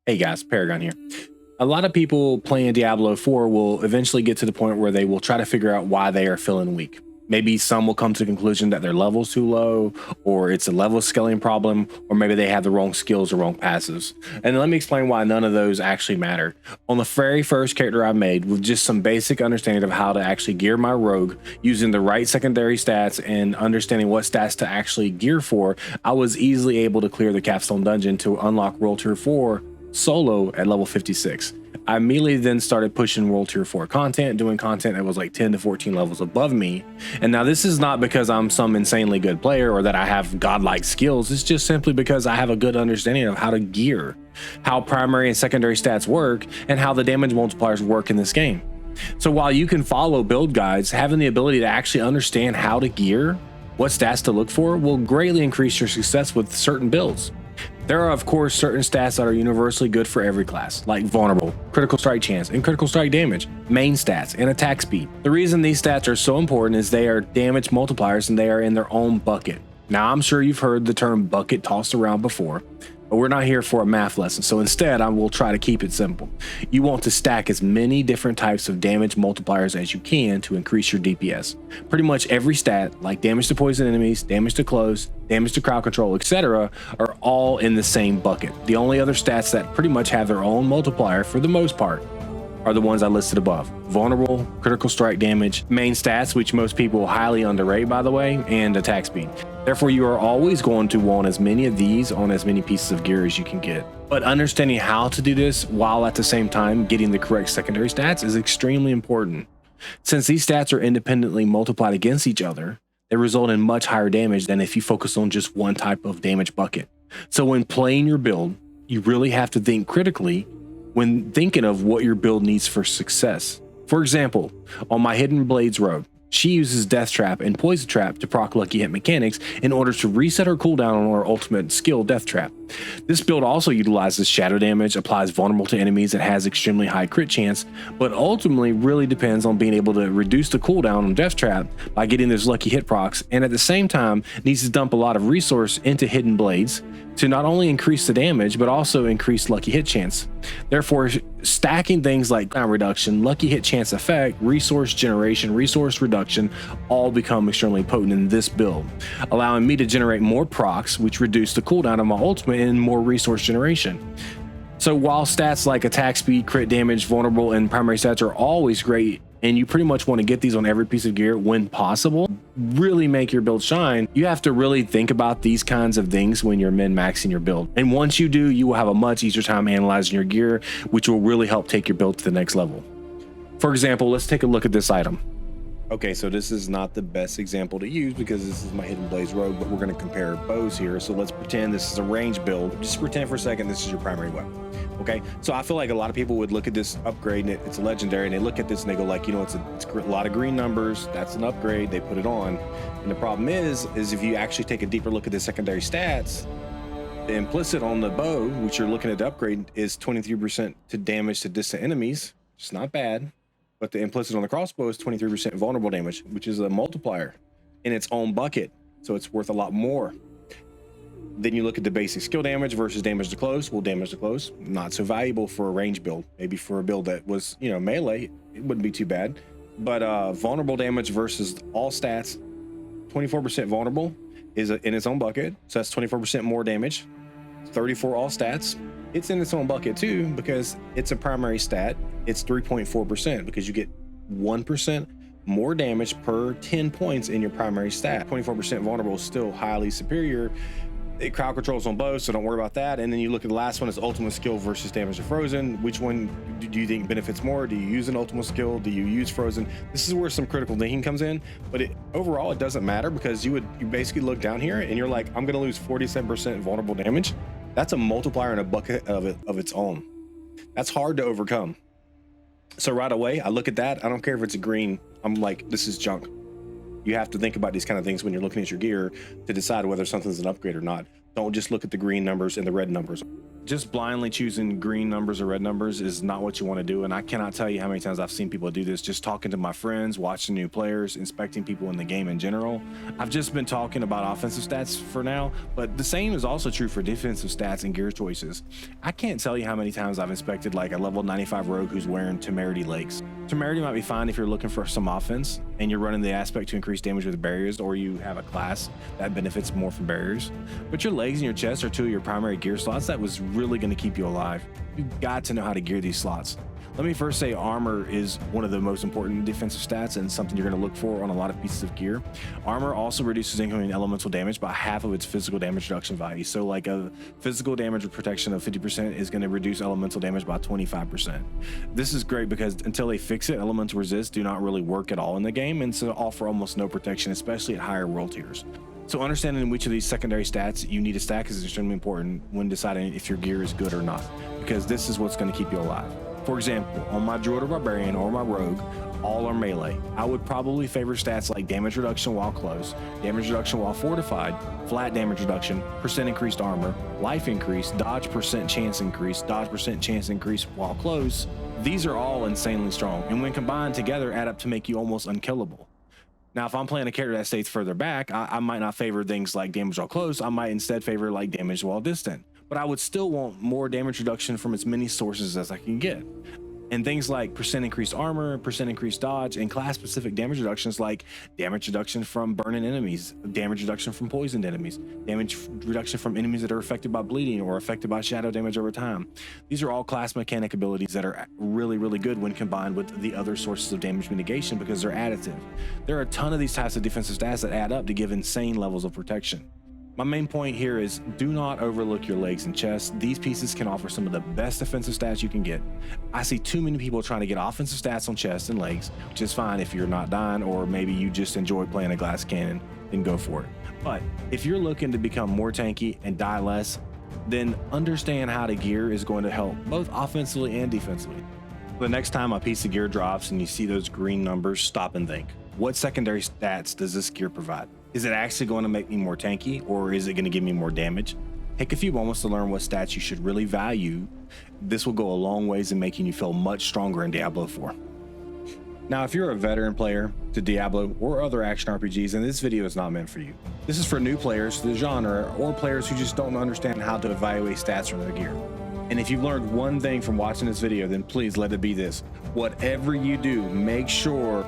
Hey guys, Paragon here. A lot of people playing Diablo 4 will eventually get to the point where they will try to figure out why they are feeling weak. Maybe some will come to the conclusion that their level's too low, or it's a level scaling problem, or maybe they have the wrong skills or wrong passives. And let me explain why none of those actually matter. On the very first character I made, with just some basic understanding of how to actually gear my rogue, using the right secondary stats and understanding what stats to actually gear for, I was easily able to clear the Capstone Dungeon to unlock World Tier 4 solo at level 56. I immediately then started pushing World Tier 4 content, doing content that was like 10 to 14 levels above me. And now this is not because I'm some insanely good player or that I have godlike skills. It's just simply because I have a good understanding of how to gear, how primary and secondary stats work, and how the damage multipliers work in this game. So while you can follow build guides, having the ability to actually understand how to gear, what stats to look for, will greatly increase your success with certain builds. There are, of course, certain stats that are universally good for every class, like vulnerable, critical strike chance, and critical strike damage, main stats, and attack speed. The reason these stats are so important is they are damage multipliers and they are in their own bucket. Now, I'm sure you've heard the term bucket tossed around before, but we're not here for a math lesson, so instead I will try to keep it simple. You want to stack as many different types of damage multipliers as you can to increase your DPS. Pretty much every stat, like damage to poison enemies, damage to close, damage to crowd control, etc., are all in the same bucket. The only other stats that pretty much have their own multiplier for the most part are the ones I listed above: vulnerable, critical strike damage, main stats, which most people highly underrate by the way, and attack speed. Therefore, you are always going to want as many of these on as many pieces of gear as you can get. But understanding how to do this while at the same time getting the correct secondary stats is extremely important. Since these stats are independently multiplied against each other, they result in much higher damage than if you focus on just one type of damage bucket. So when playing your build, you really have to think critically when thinking of what your build needs for success. For example, on my Hidden Blades rogue, she uses Death Trap and Poison Trap to proc lucky hit mechanics in order to reset her cooldown on her ultimate skill, Death Trap. This build also utilizes shadow damage, applies vulnerable to enemies, and has extremely high crit chance, but ultimately really depends on being able to reduce the cooldown on Death Trap by getting those lucky hit procs, and at the same time needs to dump a lot of resource into Hidden Blades to not only increase the damage, but also increase lucky hit chance. Therefore, stacking things like cooldown reduction, lucky hit chance effect, resource generation, resource reduction, all become extremely potent in this build, allowing me to generate more procs, which reduce the cooldown of my ultimate and more resource generation. So while stats like attack speed, crit damage, vulnerable, and primary stats are always great, and you pretty much want to get these on every piece of gear when possible, really make your build shine, you have to really think about these kinds of things when you're min-maxing your build. And once you do, you will have a much easier time analyzing your gear, which will really help take your build to the next level. For example, let's take a look at this item. Okay, so this is not the best example to use because this is my Hidden Blades rogue, but we're going to compare bows here. So let's pretend this is a range build. Just pretend for a second this is your primary weapon. Okay, so I feel like a lot of people would look at this upgrade and it's a legendary, and they look at this and they go like, you know, it's a lot of green numbers. That's an upgrade. They put it on, and the problem is if you actually take a deeper look at the secondary stats, the implicit on the bow, which you're looking at the upgrade, is 23% to damage to distant enemies. It's not bad. But the implicit on the crossbow is 23% vulnerable damage, which is a multiplier in its own bucket. So it's worth a lot more. Then you look at the basic skill damage versus damage to close. Well, damage to close, not so valuable for a range build. Maybe for a build that was, you know, melee, it wouldn't be too bad. But vulnerable damage versus all stats, 24% vulnerable is in its own bucket. So that's 24% more damage. 34 all stats. It's in its own bucket too because it's a primary stat. It's 3.4% because you get 1% more damage per 10 points in your primary stat. 24% vulnerable is still highly superior. It crowd controls on both, so don't worry about that. And then you look at the last one, is ultimate skill versus damage to frozen. Which one do you think benefits more? Do you use an ultimate skill? Do you use frozen? This is where some critical thinking comes in, but overall it doesn't matter because you basically look down here and you're like, I'm gonna lose 47% vulnerable damage. That's a multiplier in a bucket of its own. That's hard to overcome. So right away, I look at that. I don't care if it's a green. I'm like, this is junk. You have to think about these kind of things when you're looking at your gear to decide whether something's an upgrade or not. Don't just look at the green numbers and the red numbers. Just blindly choosing green numbers or red numbers is not what you want to do. And I cannot tell you how many times I've seen people do this, just talking to my friends, watching new players, inspecting people in the game in general. I've just been talking about offensive stats for now, but the same is also true for defensive stats and gear choices. I can't tell you how many times I've inspected like a level 95 rogue who's wearing temerity legs. Temerity might be fine if you're looking for some offense and you're running the aspect to increase damage with barriers, or you have a class that benefits more from barriers. But your legs and your chest are two of your primary gear slots that was really going to keep you alive. You've got to know how to gear these slots. Let me first say armor is one of the most important defensive stats and something you're going to look for on a lot of pieces of gear. Armor also reduces incoming elemental damage by half of its physical damage reduction value. So like a physical damage protection of 50% is going to reduce elemental damage by 25%. This is great because until they fix it, elemental resists do not really work at all in the game, and so offer almost no protection, especially at higher world tiers. So understanding which of these secondary stats you need to stack is extremely important when deciding if your gear is good or not, because this is what's going to keep you alive. For example, on my druid or barbarian or my rogue, all are melee. I would probably favor stats like damage reduction while close, damage reduction while fortified, flat damage reduction, percent increased armor, life increase, dodge percent chance increase, dodge percent chance increase while close. These are all insanely strong, and when combined together add up to make you almost unkillable. Now, if I'm playing a character that stays further back, I might not favor things like damage while close. I might instead favor like damage while distant, but I would still want more damage reduction from as many sources as I can get. And things like percent increased armor, percent increased dodge, and class specific damage reductions like damage reduction from burning enemies, damage reduction from poisoned enemies, damage reduction from enemies that are affected by bleeding or affected by shadow damage over time. These are all class mechanic abilities that are really, really good when combined with the other sources of damage mitigation because they're additive. There are a ton of these types of defensive stats that add up to give insane levels of protection. My main point here is do not overlook your legs and chest. These pieces can offer some of the best defensive stats you can get. I see too many people trying to get offensive stats on chest and legs, which is fine if you're not dying or maybe you just enjoy playing a glass cannon, then go for it. But if you're looking to become more tanky and die less, then understand how to gear is going to help both offensively and defensively. The next time a piece of gear drops and you see those green numbers, stop and think, what secondary stats does this gear provide? Is it actually going to make me more tanky, or is it going to give me more damage? Take a few moments to learn what stats you should really value. This will go a long ways in making you feel much stronger in Diablo 4. Now, if you're a veteran player to Diablo or other action RPGs, then this video is not meant for you. This is for new players to the genre or players who just don't understand how to evaluate stats from their gear. And if you've learned one thing from watching this video, then please let it be this. Whatever you do, make sure